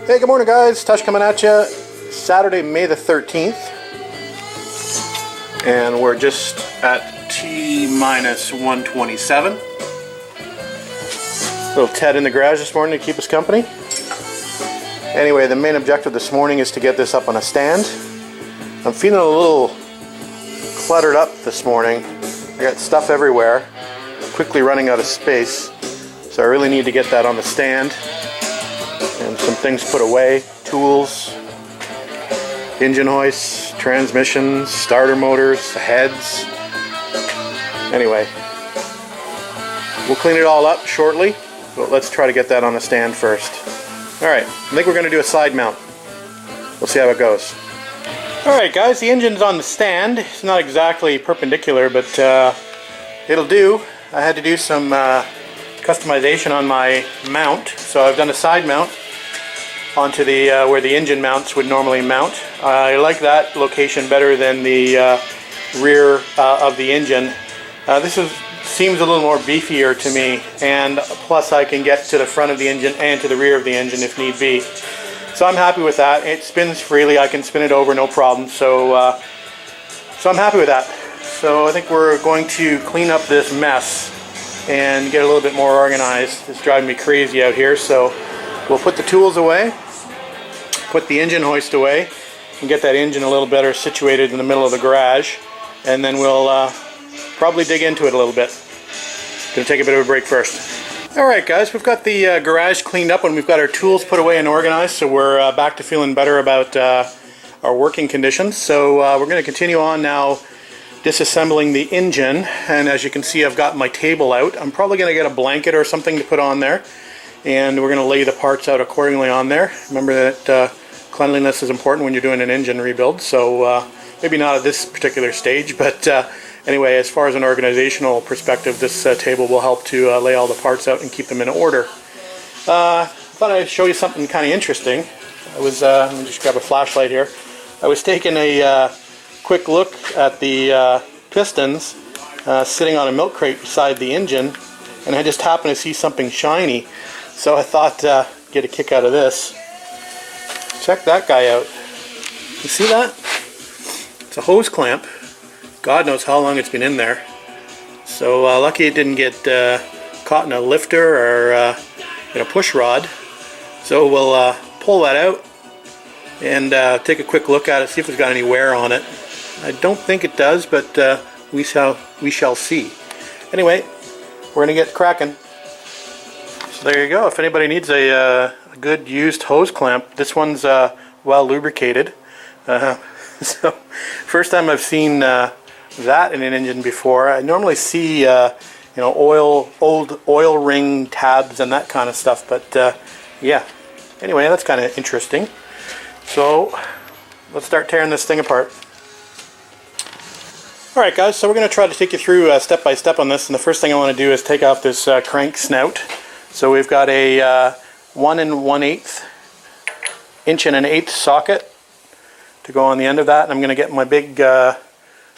Hey, good morning guys, Tush coming at you. Saturday, May the 13th. And we're just at T-minus 127. Little Ted in the garage this morning to keep us company. Anyway, the main objective this morning is to get this up on a stand. I'm feeling a little cluttered up this morning. I got stuff everywhere, quickly running out of space. So I really need to get that on the stand. And some things put away, tools, engine hoists, transmissions, starter motors, heads. Anyway, we'll clean it all up shortly, but let's try to get that on the stand first. Alright, I think we're going to do a side mount. We'll see how it goes. Alright guys, the engine's on the stand. It's not exactly perpendicular, but it'll do. I had to do some customization on my mount, so I've done a side mount onto the where the engine mounts would normally mount. I like that location better than the rear of the engine. This seems a little more beefier to me, and plus I can get to the front of the engine and to the rear of the engine if need be. So I'm happy with that. It spins freely. I can spin it over no problem. So I'm happy with that. So I think we're going to clean up this mess and get a little bit more organized. It's driving me crazy out here. So we'll put the tools away, put the engine hoist away, and get that engine a little better situated in the middle of the garage, and then we'll probably dig into it a little bit. Gonna take a bit of a break first. Alright guys, we've got the garage cleaned up and we've got our tools put away and organized, so we're back to feeling better about our working conditions. So we're going to continue on now disassembling the engine, and as you can see I've got my table out. I'm probably going to get a blanket or something to put on there, and we're going to lay the parts out accordingly on there. Remember that cleanliness is important when you're doing an engine rebuild, so maybe not at this particular stage, but anyway, as far as an organizational perspective, this table will help to lay all the parts out and keep them in order. I thought I'd show you something kind of interesting. Let me just grab a flashlight here. I was taking a quick look at the pistons sitting on a milk crate beside the engine, and I just happened to see something shiny. So I thought, get a kick out of this. Check that guy out. You see that? It's a hose clamp. God knows how long it's been in there. So lucky it didn't get caught in a lifter or in a push rod. So we'll pull that out and take a quick look at it, see if it's got any wear on it. I don't think it does, but we shall see. Anyway, we're gonna get cracking. So there you go. If anybody needs a good used hose clamp, this one's well lubricated. So first time I've seen that in an engine before. I normally see old oil ring tabs and that kind of stuff, but yeah. Anyway, that's kind of interesting. So let's start tearing this thing apart. Alright guys, so we're going to try to take you through step by step on this, and the first thing I want to do is take off this crank snout. So we've got a 1 1/8 inch and an 1/8 socket to go on the end of that, and I'm going to get my big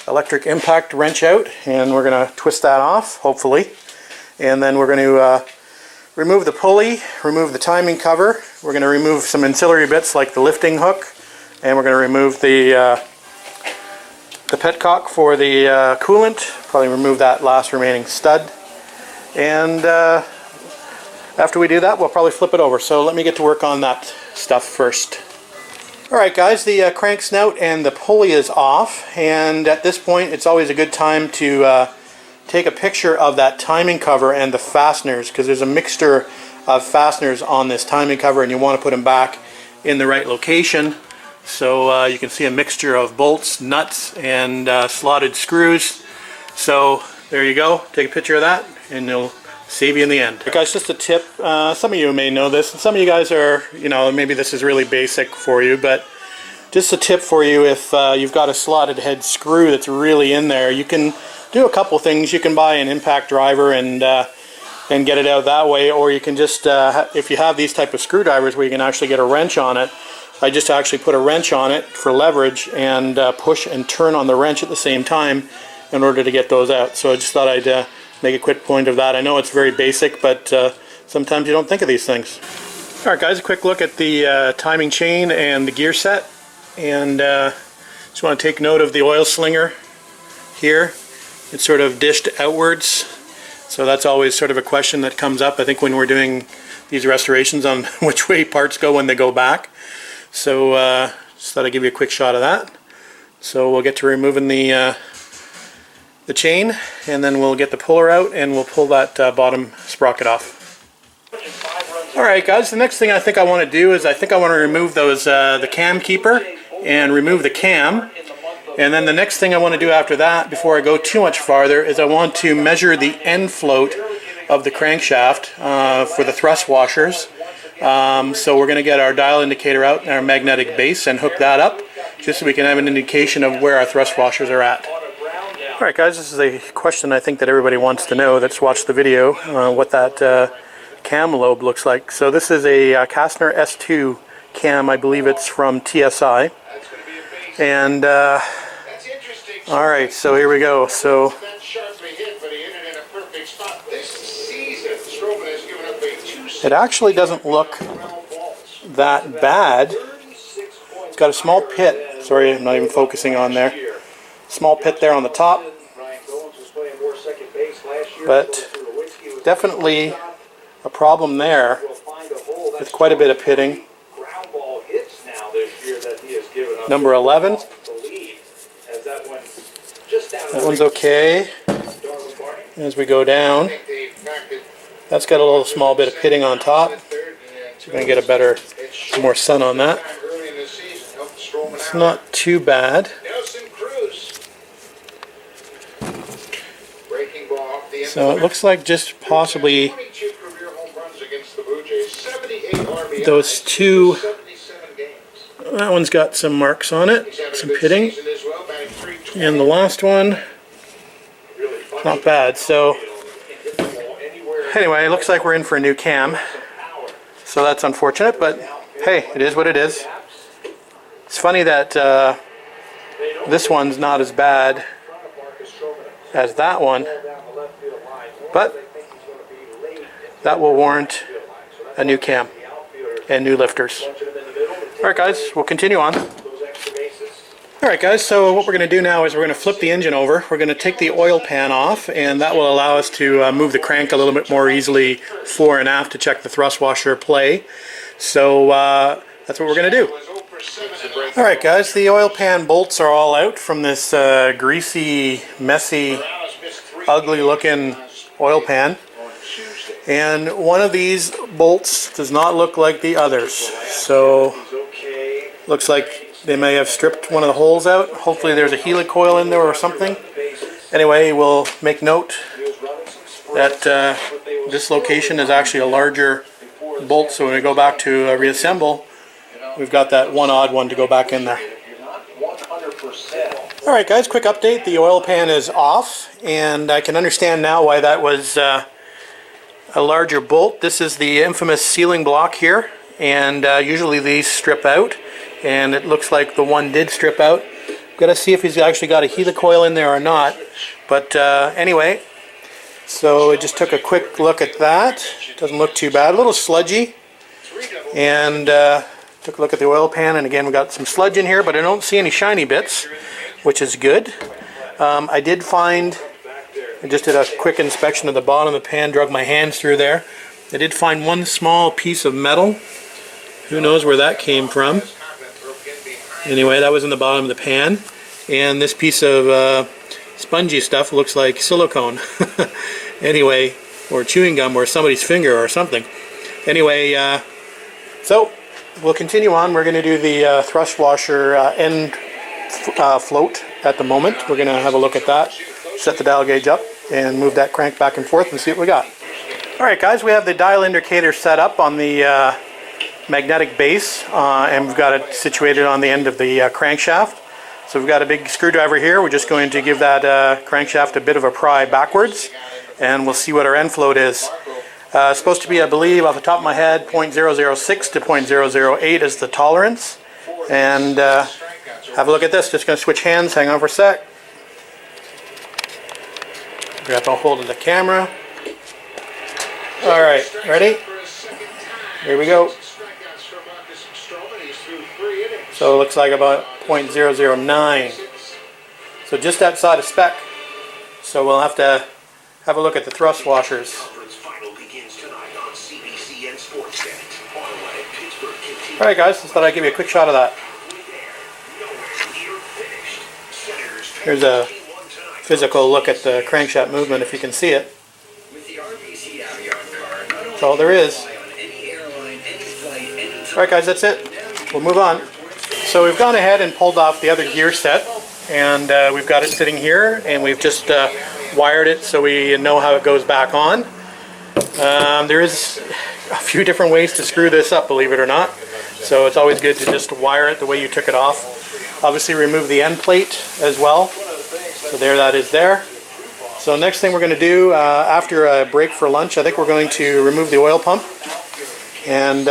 electric impact wrench out, and we're going to twist that off, hopefully. And then we're going to remove the pulley, remove the timing cover. We're going to remove some ancillary bits like the lifting hook, and we're going to remove the petcock for the coolant. Probably remove that last remaining stud. And after we do that, we'll probably flip it over. So let me get to work on that stuff first. Alright guys, the crank snout and the pulley is off, and at this point it's always a good time to take a picture of that timing cover and the fasteners, because there's a mixture of fasteners on this timing cover and you want to put them back in the right location. So you can see a mixture of bolts, nuts, and slotted screws. So there you go, take a picture of that and it'll save you in the end. Okay, guys, just a tip. Some of you may know this, and some of you guys are, maybe this is really basic for you, but just a tip for you: if you've got a slotted head screw that's really in there, you can do a couple things. You can buy an impact driver and get it out that way, or you can just, if you have these type of screwdrivers where you can actually get a wrench on it, I just actually put a wrench on it for leverage and push and turn on the wrench at the same time in order to get those out. So I just thought I'd make a quick point of that. I know it's very basic, but sometimes you don't think of these things. Alright guys, a quick look at the timing chain and the gear set, and just want to take note of the oil slinger here. It's sort of dished outwards, so that's always sort of a question that comes up, I think, when we're doing these restorations on which way parts go when they go back. So just thought I'd give you a quick shot of that. So we'll get to removing the chain, and then we'll get the puller out and we'll pull that bottom sprocket off. Alright guys, the next thing I think I want to do is I think I want to remove those the cam keeper and remove the cam. And then the next thing I want to do after that, before I go too much farther, is I want to measure the end float of the crankshaft for the thrust washers. So we're going to get our dial indicator out and our magnetic base and hook that up, just so we can have an indication of where our thrust washers are at. Alright guys, this is a question I think that everybody wants to know that's watched the video, what that cam lobe looks like. So this is a Kastner S2 cam, I believe it's from TSI. And alright, so here we go. So it actually doesn't look that bad. It's got a small pit. Sorry, I'm not even focusing on there. Small pit there on the top. But definitely a problem there with quite a bit of pitting. Number 11. That one's okay. As we go down, that's got a little small bit of pitting on top. So you're going to get a better, more sun on that. It's not too bad. So it looks like just possibly those two. That one's got some marks on it, some pitting, and the last one, not bad. So anyway, it looks like we're in for a new cam, so that's unfortunate, but hey, it is what it is. It's funny that this one's not as bad as that one, but that will warrant a new cam and new lifters. Alright guys, we'll continue on. Alright guys, so what we're going to do now is we're going to flip the engine over. We're going to take the oil pan off, and that will allow us to move the crank a little bit more easily fore and aft to check the thrust washer play. So that's what we're going to do. Alright guys, the oil pan bolts are all out from this greasy, messy, ugly looking oil pan. And one of these bolts does not look like the others. So looks like they may have stripped one of the holes out. Hopefully there's a helicoil in there or something. Anyway, we'll make note that this location is actually a larger bolt, so when we go back to reassemble, we've got that one odd one to go back in there. Alright guys, quick update. The oil pan is off, and I can understand now why that was a larger bolt. This is the infamous sealing block here, and usually these strip out, and it looks like the one did strip out. Got to see if he's actually got a helicoil in there or not. But anyway, so I just took a quick look at that. Doesn't look too bad. A little sludgy. And took a look at the oil pan, and again we got some sludge in here, but I don't see any shiny bits, which is good. I did find, I just did a quick inspection of the bottom of the pan, drug my hands through there. I did find one small piece of metal. Who knows where that came from. Anyway, that was in the bottom of the pan. And this piece of spongy stuff looks like silicone. Anyway, or chewing gum or somebody's finger or something. Anyway, so we'll continue on. We're going to do the thrust washer end float at the moment. We're going to have a look at that, set the dial gauge up, and move that crank back and forth and see what we got. Alright guys, we have the dial indicator set up on the magnetic base, and we've got it situated on the end of the crankshaft. So we've got a big screwdriver here. We're just going to give that crankshaft a bit of a pry backwards, and we'll see what our end float is. It's supposed to be, I believe, off the top of my head, 0.006 to 0.008 is the tolerance. And have a look at this. Just going to switch hands. Hang on for a sec. Grab a hold of the camera. Alright, ready? Here we go. So it looks like about 0.009. So just outside of spec. So we'll have to have a look at the thrust washers. Alright guys, just thought I'd give you a quick shot of that. Here's a physical look at the crankshaft movement if you can see it. That's all there is. Alright guys, that's it. We'll move on. So we've gone ahead and pulled off the other gear set, and we've got it sitting here, and we've just wired it so we know how it goes back on. There is a few different ways to screw this up, believe it or not. So it's always good to just wire it the way you took it off. Obviously remove the end plate as well. So there that is there. So next thing we're going to do after a break for lunch, I think we're going to remove the oil pump. And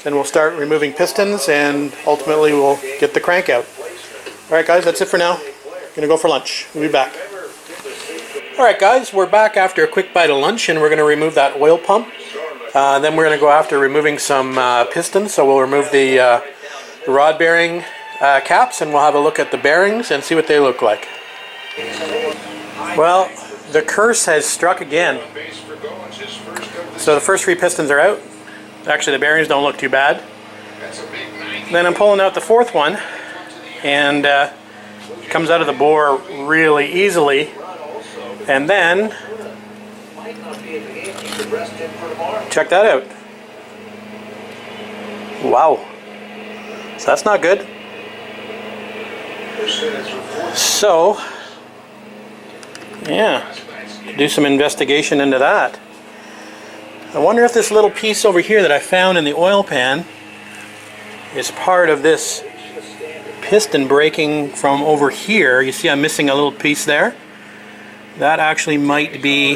then we'll start removing pistons, and ultimately we'll get the crank out. Alright guys, that's it for now. Gonna go for lunch. We'll be back. Alright guys, we're back after a quick bite of lunch, and we're going to remove that oil pump. Then we're going to go after removing some pistons. So we'll remove the rod bearing caps, and we'll have a look at the bearings and see what they look like. Well, the curse has struck again. So the first three pistons are out. Actually, the bearings don't look too bad. Then I'm pulling out the fourth one, and it comes out of the bore really easily. And then, check that out. Wow. So that's not good. So, yeah, do some investigation into that. I wonder if this little piece over here that I found in the oil pan is part of this piston breaking from over here. You see I'm missing a little piece there. That actually might be,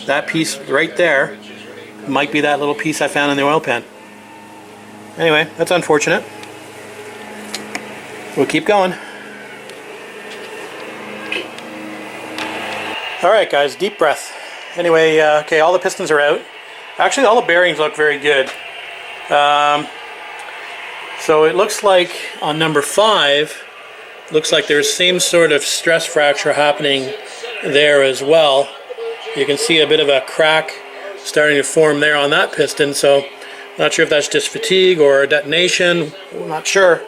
that piece right there might be that little piece I found in the oil pan. Anyway, that's unfortunate. We'll keep going. Alright guys, deep breath. Anyway, okay, all the pistons are out. Actually, all the bearings look very good. So it looks like on number 5, looks like there's same sort of stress fracture happening there as well. You can see a bit of a crack starting to form there on that piston. So not sure if that's just fatigue or a detonation. I'm not sure.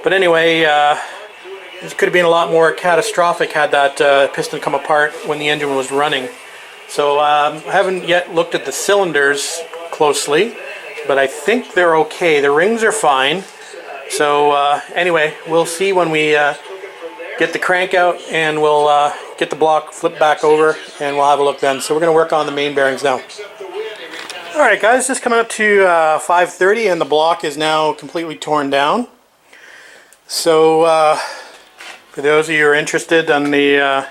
But anyway, this could have been a lot more catastrophic had that piston come apart when the engine was running. So I haven't yet looked at the cylinders closely, but I think they're okay. The rings are fine. So anyway, we'll see when we get the crank out, and we'll get the block flipped back over, and we'll have a look then. So we're going to work on the main bearings now. Alright guys, just coming up to 5:30, and the block is now completely torn down. So for those of you who are interested on the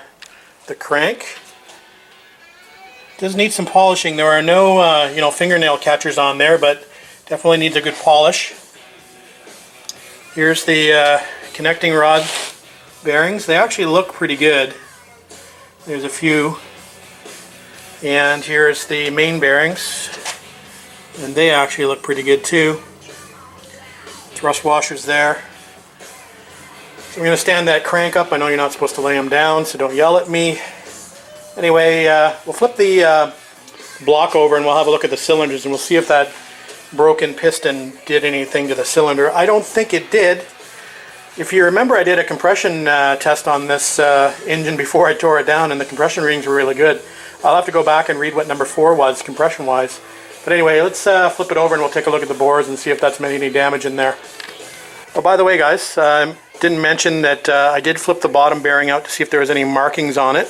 crank, does need some polishing. There are no fingernail catchers on there, but definitely needs a good polish. Here's the connecting rod bearings. They actually look pretty good. There's a few. And here's the main bearings, and they actually look pretty good too. Thrust washers there. So we're going to stand that crank up. I know you're not supposed to lay them down, so don't yell at me. Anyway, we'll flip the block over, and we'll have a look at the cylinders, and we'll see if that broken piston did anything to the cylinder. I don't think it did. If you remember, I did a compression test on this engine before I tore it down, and the compression readings were really good. I'll have to go back and read what number 4 was compression wise. But anyway, let's flip it over, and we'll take a look at the bores and see if that's made any damage in there. Oh, by the way guys, didn't mention that I did flip the bottom bearing out to see if there was any markings on it.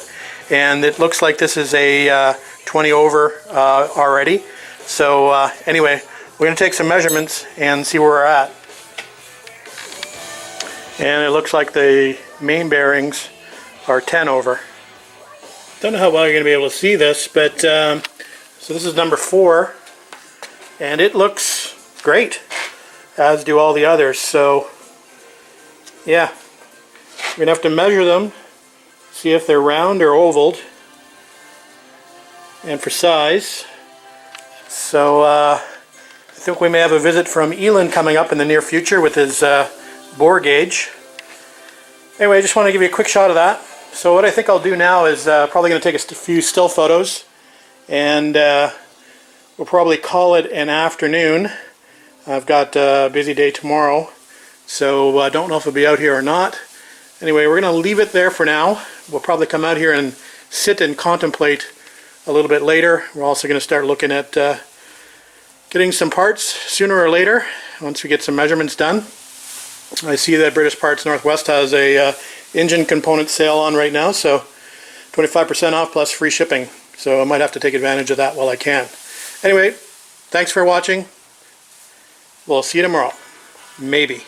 And it looks like this is a 20 over already. So anyway, we're going to take some measurements and see where we're at. And it looks like the main bearings are 10 over. Don't know how well you're going to be able to see this, but so this is number 4, and it looks great, as do all the others. So yeah, we're going to have to measure them, see if they're round or ovaled, and for size. So I think we may have a visit from Elon coming up in the near future with his bore gauge. Anyway, I just want to give you a quick shot of that. So what I think I'll do now is probably going to take a few still photos, and we'll probably call it an afternoon. I've got a busy day tomorrow, so I don't know if I'll be out here or not. Anyway, we're going to leave it there for now. We'll probably come out here and sit and contemplate a little bit later. We're also going to start looking at getting some parts sooner or later once we get some measurements done. I see that British Parts Northwest has a engine component sale on right now, so 25% off plus free shipping. So I might have to take advantage of that while I can. Anyway, thanks for watching. We'll see you tomorrow. Maybe.